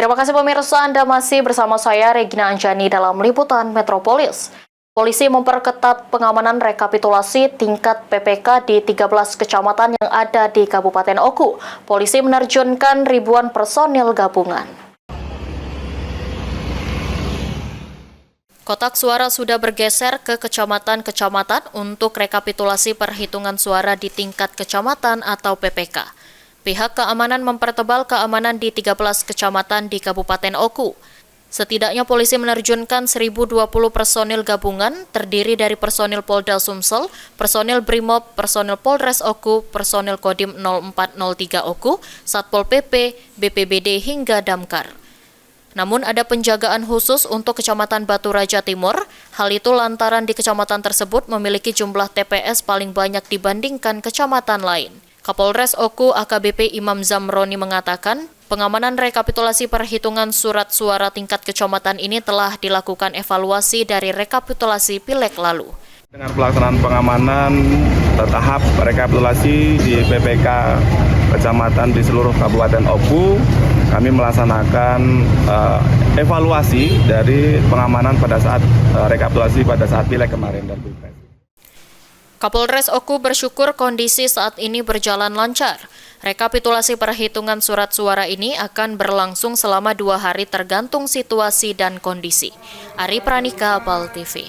Terima kasih pemirsa, Anda masih bersama saya Regina Anjani dalam Liputan Metropolis. Polisi memperketat pengamanan rekapitulasi tingkat PPK di 13 kecamatan yang ada di Kabupaten Oku. Polisi menerjunkan ribuan personil gabungan. Kotak suara sudah bergeser ke kecamatan-kecamatan untuk rekapitulasi perhitungan suara di tingkat kecamatan atau PPK. Pihak keamanan mempertebal keamanan di 13 kecamatan di Kabupaten Oku. Setidaknya polisi menerjunkan 1.020 personil gabungan terdiri dari personil Polda Sumsel, personil Brimob, personil Polres Oku, personil Kodim 0403 Oku, Satpol PP, BPBD hingga Damkar. Namun ada penjagaan khusus untuk Kecamatan Batu Raja Timur. Hal itu lantaran di kecamatan tersebut memiliki jumlah TPS paling banyak dibandingkan kecamatan lain. Kapolres Oku AKBP Imam Zamroni mengatakan, pengamanan rekapitulasi perhitungan surat suara tingkat kecamatan ini telah dilakukan evaluasi dari rekapitulasi Pileg lalu. Dengan pelaksanaan pengamanan tahap rekapitulasi di PPK kecamatan di seluruh Kabupaten Oku, kami melaksanakan evaluasi dari pengamanan pada saat rekapitulasi pada saat Pileg kemarin dan Pilpres. Kapolres Oku bersyukur kondisi saat ini berjalan lancar. Rekapitulasi perhitungan surat suara ini akan berlangsung selama 2 hari tergantung situasi dan kondisi. Ari Pranika, PAL TV.